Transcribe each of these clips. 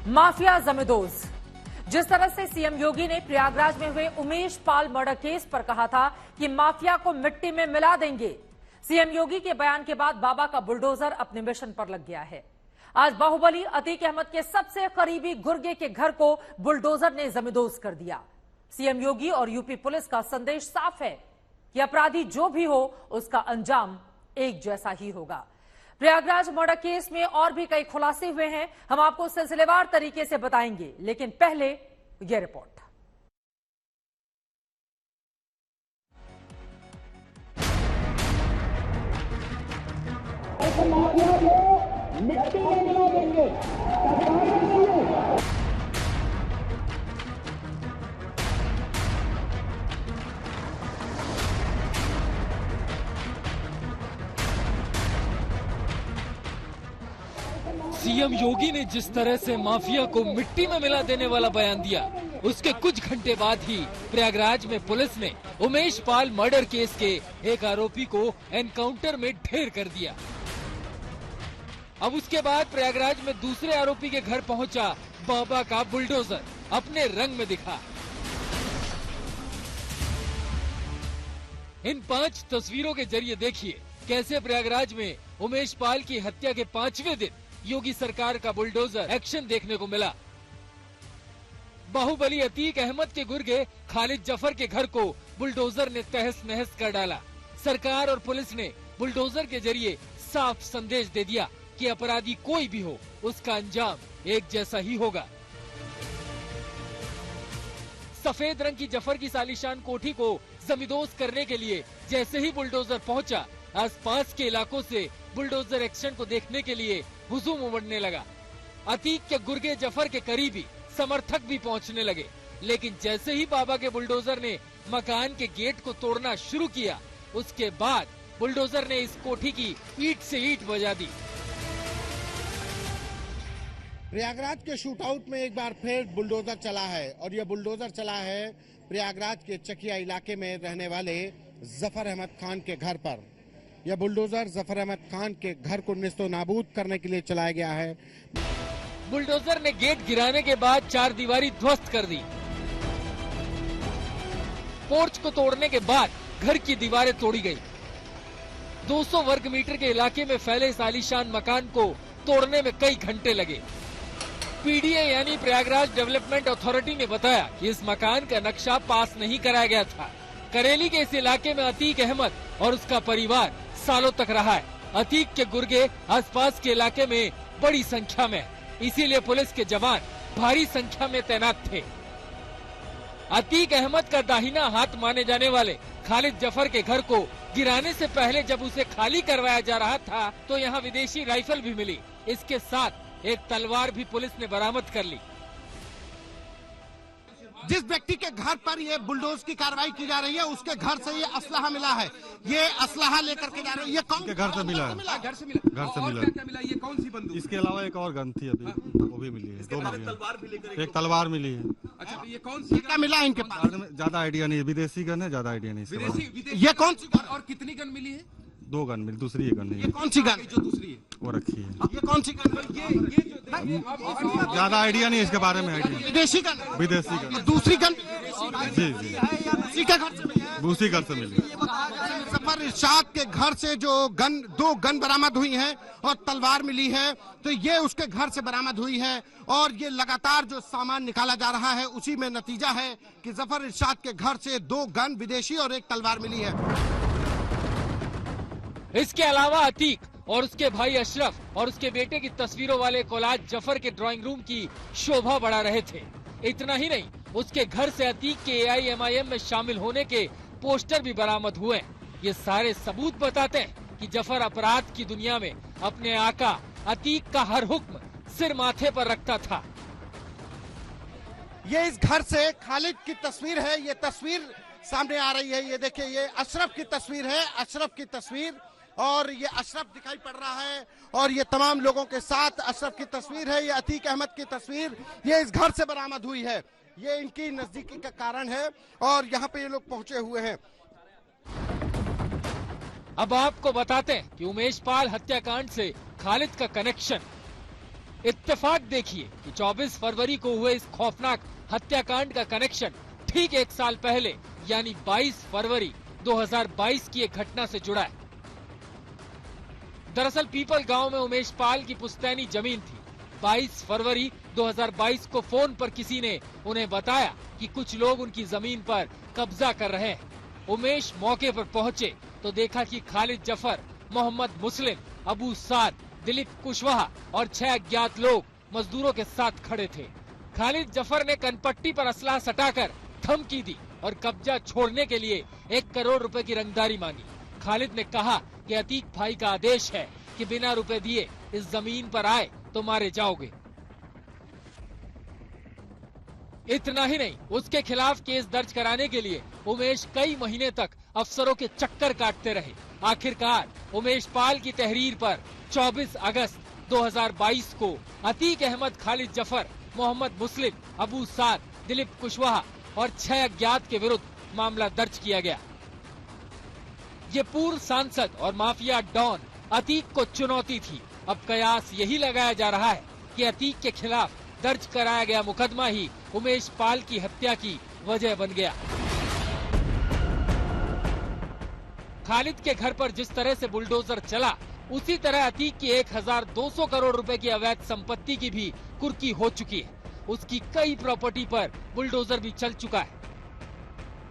Mafia जमींदोज। जिस तरह से सीएम योगी ने प्रयागराज में हुए उमेश पाल मर्डर केस पर कहा था कि माफिया को मिट्टी में मिला देंगे, सीएम योगी के बयान के बाद बाबा का बुलडोजर अपने मिशन पर लग गया है। आज बाहुबली अतीक अहमद के सबसे करीबी गुर्गे के घर को बुलडोजर ने जमींदोज कर दिया। सीएम योगी और यूपी पुलिस का संदेश साफ है कि अपराधी जो भी हो उसका अंजाम एक जैसा ही होगा। प्रयागराज मर्डर केस में और भी कई खुलासे हुए हैं, हम आपको सिलसिलेवार तरीके से बताएंगे, लेकिन पहले यह रिपोर्ट। मिट्टी में मिला देंगे। सीएम योगी ने जिस तरह से माफिया को मिट्टी में मिला देने वाला बयान दिया, उसके कुछ घंटे बाद ही प्रयागराज में पुलिस ने उमेश पाल मर्डर केस के एक आरोपी को एनकाउंटर में ढेर कर दिया। अब उसके बाद प्रयागराज में दूसरे आरोपी के घर पहुंचा बाबा का बुलडोजर अपने रंग में दिखा। इन 5 तस्वीरों के जरिए देखिए कैसे प्रयागराज में उमेश पाल की हत्या के 5वें दिन योगी सरकार का बुलडोजर एक्शन देखने को मिला। बाहुबली अतीक अहमद के गुर्गे खालिद जफर के घर को बुलडोजर ने तहस नहस कर डाला। सरकार और पुलिस ने बुलडोजर के जरिए साफ संदेश दे दिया कि अपराधी कोई भी हो उसका अंजाम एक जैसा ही होगा। सफेद रंग की जफर की सालिशान कोठी को जमींदोज करने के लिए जैसे ही बुलडोजर पहुंचा, आसपास के इलाकों से बुलडोजर एक्शन को देखने के लिए हुजूम उमड़ने लगा। अतीक के गुर्गे जफर के करीबी समर्थक भी पहुंचने लगे, लेकिन जैसे ही बाबा के बुलडोजर ने मकान के गेट को तोड़ना शुरू किया, उसके बाद बुलडोजर ने इस कोठी की ईंट से ईंट बजा दी। प्रयागराज के शूटआउट में एक बार फिर बुलडोजर चला है और यह बुलडोजर चला है प्रयागराज के चकिया इलाके में रहने वाले जफर अहमद खान के घर पर। यह बुलडोजर जफर अहमद खान के घर को नेस्तो नाबूद करने के लिए चलाया गया है। बुलडोजर ने गेट गिराने के बाद 4 दीवारी ध्वस्त कर दी। पोर्च को तोड़ने के बाद घर की दीवारें तोड़ी गई। 200 वर्ग मीटर के इलाके में फैले इस आलीशान मकान को तोड़ने में कई घंटे लगे। पीडीए यानी प्रयागराज डेवलपमेंट अथॉरिटी ने बताया कि इस मकान का नक्शा पास नहीं कराया गया था। करेली के इस इलाके में अतीक अहमद और उसका परिवार सालों तक रहा है। अतीक के गुर्गे आसपास के इलाके में बड़ी संख्या में, इसीलिए पुलिस के जवान भारी संख्या में तैनात थे। अतीक अहमद का दाहिना हाथ माने जाने वाले खालिद जफर के घर को गिराने से पहले जब उसे खाली करवाया जा रहा था, तो यहाँ विदेशी राइफल भी मिली। इसके साथ एक तलवार भी पुलिस ने बरामद कर ली। जिस व्यक्ति के घर पर ये बुलडोज की कार्रवाई की जा रही है, उसके घर से ये असलाहा मिला है। ये असलाहा लेकर के जा रहे हैं। ये कौन घर से मिला है? घर से मिला। क्या मिला? ये कौन सी बंदूक? इसके अलावा एक और गन थी, अभी वो भी मिली है। 2 मिली है। एक तलवार मिली है। अच्छा, ये कौन सी क्या मिला है इनके पास? ज्यादा आइडिया नहीं है, विदेशी गन है, ज्यादा आइडिया नहीं। ये कौन सी और कितनी गन मिली है? 2 गन मिली, दूसरी गन नहीं है। कौन सी गन जो दूसरी है वो रखी है? ये कौन सी गन? ज्यादा आइडिया नहीं इसके बारे में। आइडिया विदेशी गन। विदेशी गन। दूसरी गन जी उसी के घर से मिली। उसी घर से मिली। जफर इरशाद के घर से जो 2 गन बरामद हुई है और तलवार मिली है, तो ये उसके घर से बरामद हुई है। और ये लगातार जो सामान निकाला जा रहा है, उसी में नतीजा है कि जफर इरशाद के घर से 2 गन विदेशी और एक तलवार मिली है। इसके अलावा अतीक और उसके भाई अशरफ और उसके बेटे की तस्वीरों वाले कोलाज जफर के ड्राइंग रूम की शोभा बढ़ा रहे थे। इतना ही नहीं, उसके घर से अतीक के AIMIM में शामिल होने के पोस्टर भी बरामद हुए। ये सारे सबूत बताते हैं कि जफर अपराध की दुनिया में अपने आका अतीक का हर हुक्म सिर माथे पर रखता था। ये इस घर से खालिद की तस्वीर है। ये तस्वीर सामने आ रही है। ये देखिए, ये अशरफ की तस्वीर है। अशरफ की तस्वीर, और ये अशरफ दिखाई पड़ रहा है और ये तमाम लोगों के साथ अशरफ की तस्वीर है। ये अतीक अहमद की तस्वीर, ये इस घर से बरामद हुई है। ये इनकी नजदीकी का कारण है और यहाँ पे ये लोग पहुंचे हुए हैं। अब आपको बताते हैं कि उमेश पाल हत्याकांड से खालिद का कनेक्शन। इत्तेफाक देखिए कि 24 फरवरी को हुए इस खौफनाक हत्याकांड का कनेक्शन ठीक 1 साल पहले यानी 22 फरवरी 2022 की एक घटना से जुड़ा है। दरअसल पीपल गांव में उमेश पाल की पुश्तैनी जमीन थी। 22 फरवरी 2022 को फोन पर किसी ने उन्हें बताया कि कुछ लोग उनकी जमीन पर कब्जा कर रहे हैं। उमेश मौके पर पहुंचे तो देखा कि खालिद जफर, मोहम्मद मुस्लिम, अबू साद, दिलीप कुशवाहा और 6 अज्ञात लोग मजदूरों के साथ खड़े थे। खालिद जफर ने कनपट्टी पर असला सटाकर धमकी दी और कब्जा छोड़ने के लिए 1 करोड़ रुपए की रंगदारी मांगी। खालिद ने कहा कि अतीक भाई का आदेश है कि बिना रुपए दिए इस जमीन पर आए तो मारे जाओगे। इतना ही नहीं, उसके खिलाफ केस दर्ज कराने के लिए उमेश कई महीने तक अफसरों के चक्कर काटते रहे। आखिरकार उमेश पाल की तहरीर पर 24 अगस्त 2022 को अतीक अहमद, खालिद जफर, मोहम्मद मुस्लिम, अबू साद, दिलीप कुशवाहा और 6 अज्ञात के विरुद्ध मामला दर्ज किया गया। ये पूर्व सांसद और माफिया डॉन अतीक को चुनौती थी। अब कयास यही लगाया जा रहा है कि अतीक के खिलाफ दर्ज कराया गया मुकदमा ही उमेश पाल की हत्या की वजह बन गया। खालिद के घर पर जिस तरह से बुलडोजर चला, उसी तरह अतीक की 1200 करोड़ रुपए की अवैध संपत्ति की भी कुर्की हो चुकी है। उसकी कई प्रॉपर्टी पर बुलडोजर भी चल चुका है,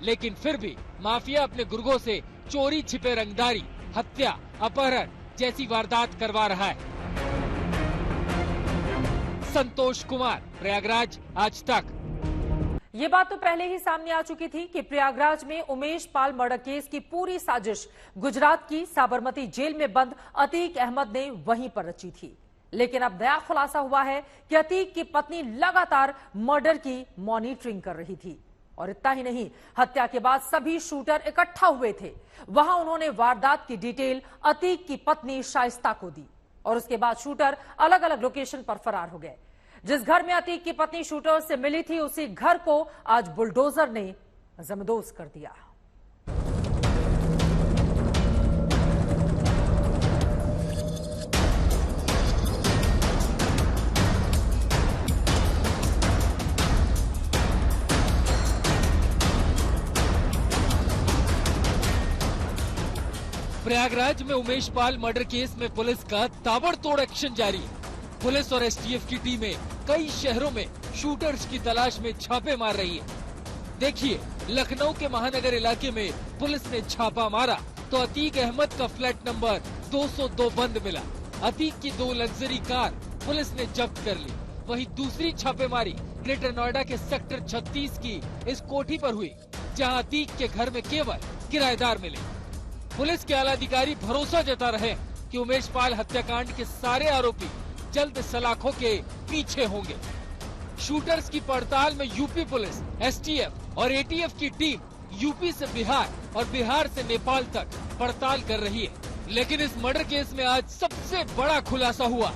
लेकिन फिर भी माफिया अपने गुर्गों से चोरी छिपे रंगदारी, हत्या, अपहरण जैसी वारदात करवा रहा है। संतोष कुमार, प्रयागराज, आज तक। ये बात तो पहले ही सामने आ चुकी थी कि प्रयागराज में उमेश पाल मर्डर केस की पूरी साजिश गुजरात की साबरमती जेल में बंद अतीक अहमद ने वहीं पर रची थी। लेकिन अब नया खुलासा हुआ है कि अतीक की पत्नी लगातार मर्डर की मॉनिटरिंग कर रही थी। और इतना ही नहीं, हत्या के बाद सभी शूटर इकट्ठा हुए थे। वहां उन्होंने वारदात की डिटेल अतीक की पत्नी शाइस्ता को दी और उसके बाद शूटर अलग अलग लोकेशन पर फरार हो गए। जिस घर में अतीक की पत्नी शूटर से मिली थी, उसी घर को आज बुलडोजर ने जमदोज कर दिया। प्रयागराज में उमेश पाल मर्डर केस में पुलिस का ताबड़तोड़ एक्शन जारी है। पुलिस और एसटीएफ की टीमें कई शहरों में शूटर्स की तलाश में छापे मार रही है। देखिए, लखनऊ के महानगर इलाके में पुलिस ने छापा मारा तो अतीक अहमद का फ्लैट नंबर 202 बंद मिला। अतीक की 2 लग्जरी कार पुलिस ने जब्त कर ली। वहीं दूसरी छापेमारी ग्रेटर नोएडा के सेक्टर 36 की इस कोठी पर हुई, जहां अतीक के घर में केवल किराएदार मिले। पुलिस के आला अधिकारी भरोसा जता रहे कि उमेश पाल हत्याकांड के सारे आरोपी जल्द सलाखों के पीछे होंगे। शूटर्स की पड़ताल में यूपी पुलिस, एसटीएफ और एटीएफ की टीम यूपी से बिहार और बिहार से नेपाल तक पड़ताल कर रही है। लेकिन इस मर्डर केस में आज सबसे बड़ा खुलासा हुआ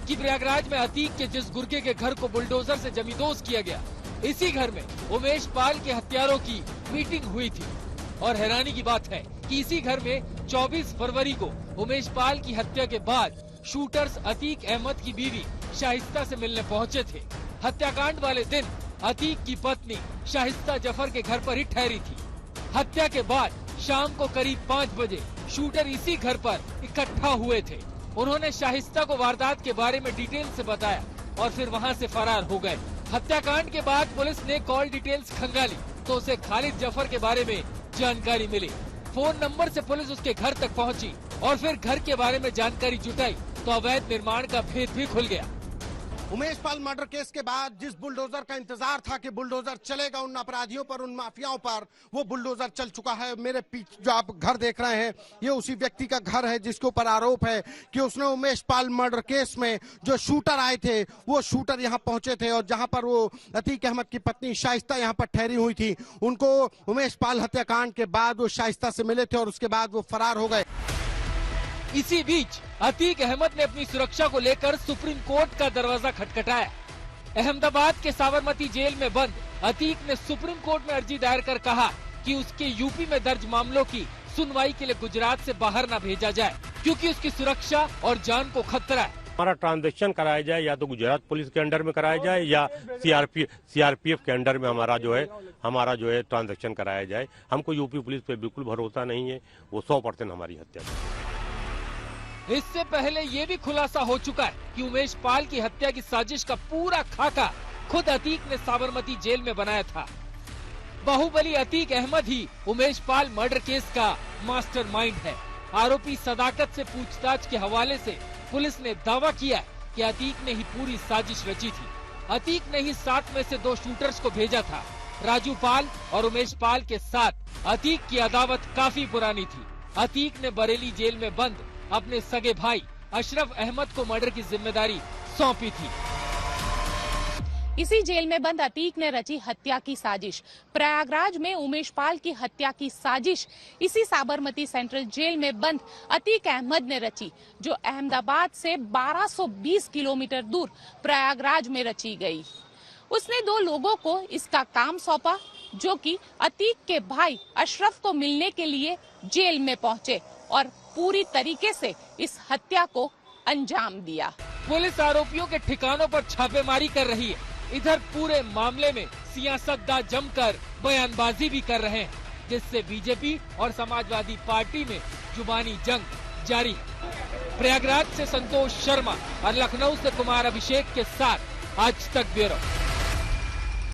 कि प्रयागराज में अतीक के जिस गुर्गे के घर को बुलडोजर से जमींदोज किया गया, इसी घर में उमेश पाल के हत्यारों की मीटिंग हुई थी। और हैरानी की बात है कि इसी घर में 24 फरवरी को उमेश पाल की हत्या के बाद शूटर्स अतीक अहमद की बीवी शाइस्ता से मिलने पहुंचे थे। हत्याकांड वाले दिन अतीक की पत्नी शाइस्ता जफर के घर पर ही ठहरी थी। हत्या के बाद शाम को करीब 5 बजे शूटर इसी घर पर इकट्ठा हुए थे। उन्होंने शाइस्ता को वारदात के बारे में डिटेल से बताया और फिर वहां से फरार हो गए। हत्याकांड के बाद पुलिस ने कॉल डिटेल्स खंगाली तो उसे खालिद जफर के बारे में जानकारी मिली। फोन नंबर से पुलिस उसके घर तक पहुंची और फिर घर के बारे में जानकारी जुटाई तो अवैध निर्माण का भेद भी खुल गया। उमेश पाल मर्डर केस के बाद जिस बुलडोजर का इंतजार था कि बुलडोजर चलेगा उन अपराधियों पर, उन माफियाओं पर, वो बुलडोजर चल चुका है। मेरे पीछे जो आप घर देख रहे हैं, ये उसी व्यक्ति का घर है जिसके ऊपर आरोप है कि उसने उमेश पाल मर्डर केस में जो शूटर आए थे, वो शूटर यहाँ पहुंचे थे और जहां पर वो अतीक अहमद की पत्नी शाइस्ता यहाँ पर ठहरी हुई थी, उनको उमेश पाल हत्याकांड के बाद वो शाइस्ता से मिले थे और उसके बाद वो फरार हो गए। इसी बीच अतीक अहमद ने अपनी सुरक्षा को लेकर सुप्रीम कोर्ट का दरवाजा खटखटाया। अहमदाबाद के साबरमती जेल में बंद अतीक ने सुप्रीम कोर्ट में अर्जी दायर कर कहा कि उसके यूपी में दर्ज मामलों की सुनवाई के लिए गुजरात से बाहर न भेजा जाए, क्योंकि उसकी सुरक्षा और जान को खतरा है। हमारा ट्रांजैक्शन कराया जाए या तो गुजरात पुलिस के अंडर में कराया जाए या सीआरपीएफ के अंडर में हमारा जो है ट्रांजैक्शन कराया जाए। हमको यूपी पुलिस पे बिल्कुल भरोसा नहीं है, वो 100% हमारी हत्या है। इससे पहले ये भी खुलासा हो चुका है कि उमेश पाल की हत्या की साजिश का पूरा खाका खुद अतीक ने साबरमती जेल में बनाया था। बाहुबली अतीक अहमद ही उमेश पाल मर्डर केस का मास्टरमाइंड है। आरोपी सदाकत से पूछताछ के हवाले से पुलिस ने दावा किया कि अतीक ने ही पूरी साजिश रची थी। अतीक ने ही 7 में से 2 शूटर्स को भेजा था। राजू पाल और उमेश पाल के साथ अतीक की अदावत काफी पुरानी थी। अतीक ने बरेली जेल में बंद अपने सगे भाई अशरफ अहमद को मर्डर की जिम्मेदारी सौंपी थी। इसी जेल में बंद अतीक ने रची हत्या की साजिश। प्रयागराज में उमेश पाल की हत्या की साजिश इसी साबरमती सेंट्रल जेल में बंद अतीक अहमद ने रची, जो अहमदाबाद से 1220 किलोमीटर दूर प्रयागराज में रची गई। उसने 2 लोगों को इसका काम सौंपा, जो कि अतीक के भाई अशरफ को मिलने के लिए जेल में पहुंचे और पूरी तरीके से इस हत्या को अंजाम दिया। पुलिस आरोपियों के ठिकानों पर छापेमारी कर रही है। इधर पूरे मामले में सियासतदान जमकर बयानबाजी भी कर रहे हैं, जिससे बीजेपी और समाजवादी पार्टी में जुबानी जंग जारी है। प्रयागराज से संतोष शर्मा और लखनऊ से कुमार अभिषेक के साथ आज तक ब्यूरो।